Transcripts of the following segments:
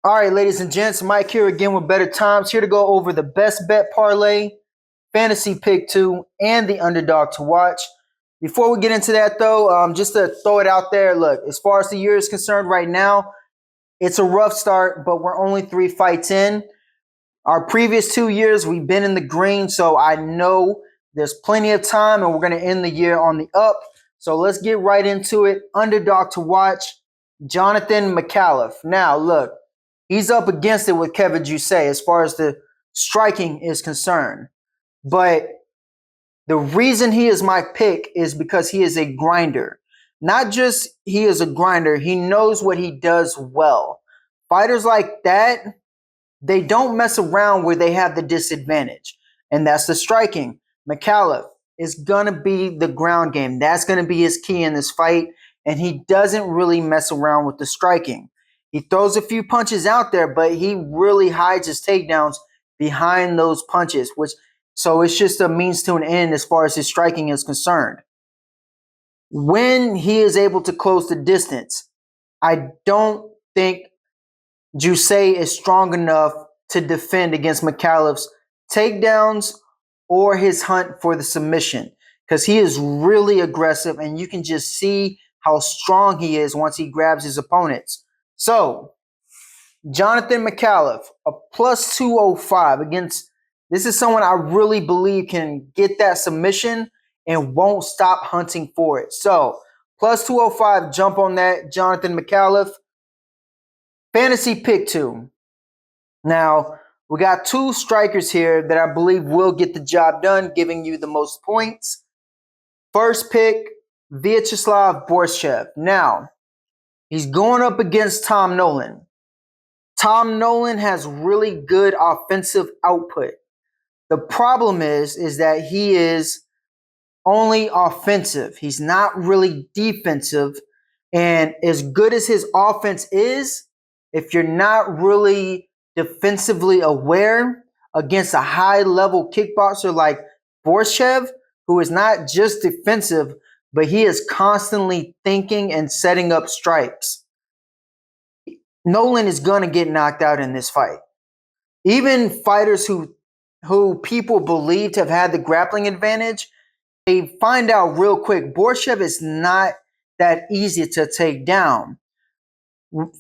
All right, ladies and gents, Mike here again with Better Times, here to go over the best bet parlay, fantasy pick two, and the underdog to watch. Before we get into that, though, just to throw it out there, look, as far as the year is concerned right now, it's a rough start, but we're only 3 fights in. Our previous 2 years, we've been in the green, so I know there's plenty of time, and we're going to end the year on the up. So let's get right into it. Underdog to watch, Jonathan McAuliffe. Now, look, he's up against it with Kevin Jusay as far as the striking is concerned. But the reason he is my pick is because he is a grinder. Not just he is a grinder, he knows what he does well. Fighters like that, they don't mess around where they have the disadvantage, and that's the striking. McAuliffe is going to be the ground game. That's going to be his key in this fight, and he doesn't really mess around with the striking. He throws a few punches out there, but he really hides his takedowns behind those punches, so it's just a means to an end as far as his striking is concerned. When he is able to close the distance, I don't think Jusay is strong enough to defend against McAuliffe's takedowns or his hunt for the submission, because he is really aggressive and you can just see how strong he is once he grabs his opponents. So, Jonathan McAuliffe, a plus 205 against, this is someone I really believe can get that submission and won't stop hunting for it. So, plus 205, jump on that, Jonathan McAuliffe. Fantasy pick two. Now, we got two strikers here that I believe will get the job done, giving you the most points. First pick, Vyacheslav Borshev. Now, he's going up against Tom Nolan. Tom Nolan has really good offensive output. The problem is that he is only offensive. He's not really defensive. And as good as his offense is, if you're not really defensively aware against a high-level kickboxer like Borshev, who is not just defensive, but he is constantly thinking and setting up strikes, Nolan is going to get knocked out in this fight. Even fighters who people believed have had the grappling advantage, they find out real quick Borshev is not that easy to take down.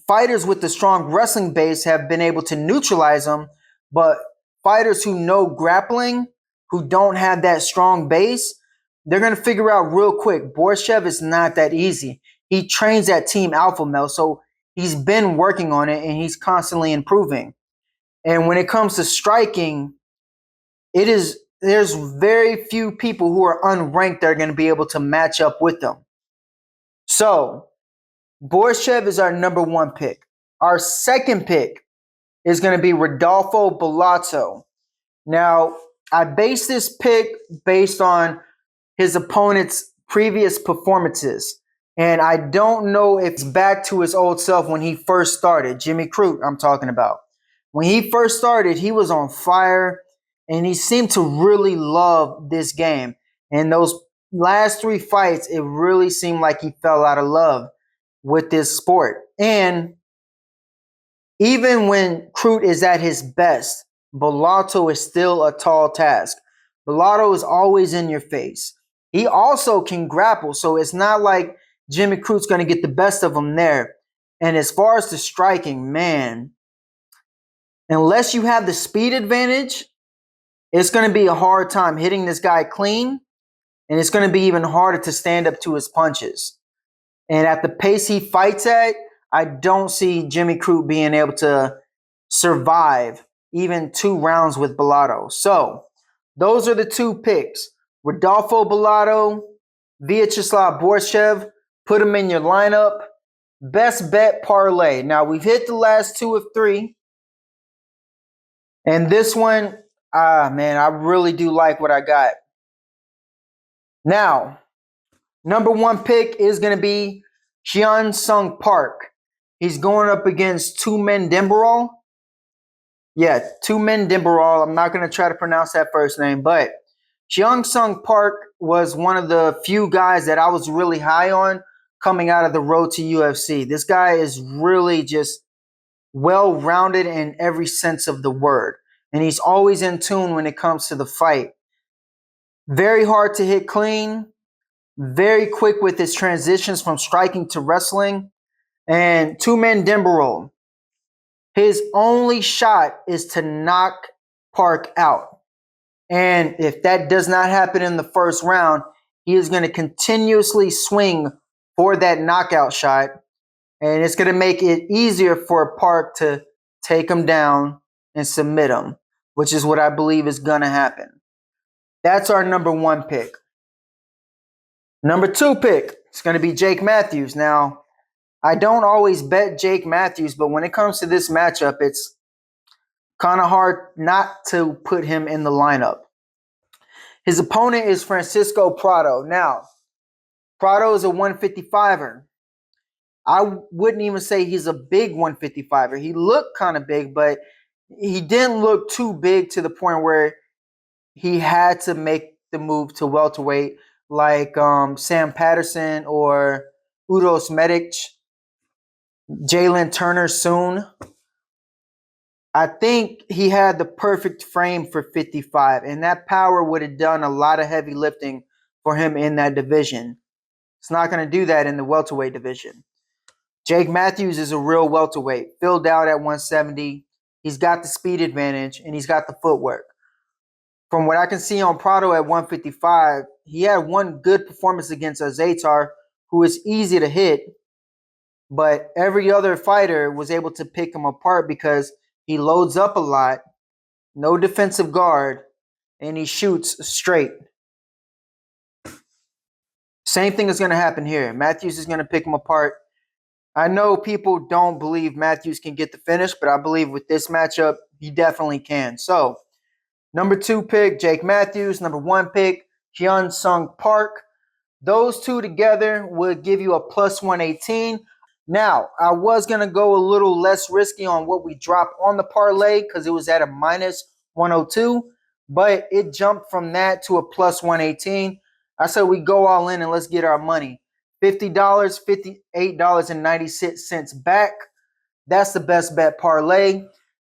Fighters with the strong wrestling base have been able to neutralize him, but fighters who know grappling, who don't have that strong base, they're going to figure out real quick Borshev is not that easy. He trains at Team Alpha Male, so he's been working on it and he's constantly improving. And when it comes to striking, there's very few people who are unranked that are going to be able to match up with them. So, Borshev is our number one pick. Our second pick is going to be Rodolfo Bellato. Now, I base this pick based on his opponent's previous performances. And I don't know if it's back to his old self when he first started. Jimmy Crute, I'm talking about. When he first started, he was on fire, and he seemed to really love this game. And those last 3 fights, it really seemed like he fell out of love with this sport. And even when Crute is at his best, Bellato is still a tall task. Bellato is always in your face. He also can grapple, so it's not like Jimmy Crute's going to get the best of him there. And as far as the striking, man, unless you have the speed advantage, it's going to be a hard time hitting this guy clean, and it's going to be even harder to stand up to his punches. And at the pace he fights at, I don't see Jimmy Crute being able to survive even 2 rounds with Bellato. So, those are the 2 picks. Rodolfo Bellato, Vyacheslav Borshev, put them in your lineup. Best bet parlay. Now, we've hit the last 2 of 3. And this one, man, I really do like what I got. Now, number 1 pick is going to be Hyun Sung Park. He's going up against Tumen Dembarol. Yeah, Tumen Dembarol. I'm not going to try to pronounce that first name, but Hyun Sung Park was one of the few guys that I was really high on coming out of the road to UFC. This guy is really just well-rounded in every sense of the word. And he's always in tune when it comes to the fight. Very hard to hit clean, very quick with his transitions from striking to wrestling. And two-man Dimberole. His only shot is to knock Park out. And if that does not happen in the first round, he is going to continuously swing for that knockout shot. And it's going to make it easier for Park to take him down and submit him, which is what I believe is going to happen. That's our number one pick. Number two pick is going to be Jake Matthews. Now, I don't always bet Jake Matthews, but when it comes to this matchup, it's kind of hard not to put him in the lineup. His opponent is Francisco Prado. Now, Prado is a 155er. I wouldn't even say he's a big 155er. He looked kind of big, but he didn't look too big to the point where he had to make the move to welterweight like Sam Patterson or Uros Medic, Jalen Turner soon. I think he had the perfect frame for 55, and that power would have done a lot of heavy lifting for him in that division. It's not going to do that in the welterweight division. Jake Matthews is a real welterweight, filled out at 170. He's got the speed advantage, and he's got the footwork. From what I can see on Prado at 155, he had one good performance against Zatar, who is easy to hit, but every other fighter was able to pick him apart because he loads up a lot, no defensive guard, and he shoots straight. Same thing is going to happen here. Matthews is going to pick him apart. I know people don't believe Matthews can get the finish, but I believe with this matchup, he definitely can. So, number two pick, Jake Matthews. Number one pick, Hyun Sung Park. Those two together would give you a plus 118. Now, I was going to go a little less risky on what we dropped on the parlay because it was at a minus 102, but it jumped from that to a plus 118. I said we go all in and let's get our money. $50, $58.96 back. That's the best bet parlay.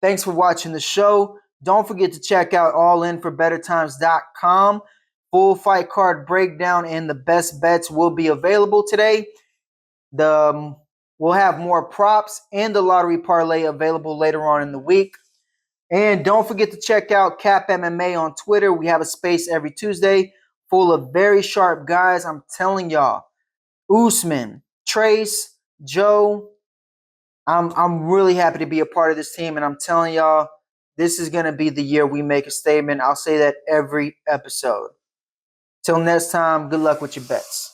Thanks for watching the show. Don't forget to check out allinforbettertimes.com. Full fight card breakdown and the best bets will be available today. We'll have more props and the lottery parlay available later on in the week. And don't forget to check out Cap MMA on Twitter. We have a space every Tuesday full of very sharp guys. I'm telling y'all, Usman, Trace, Joe. I'm really happy to be a part of this team, and I'm telling y'all, this is going to be the year we make a statement. I'll say that every episode. Till next time, good luck with your bets.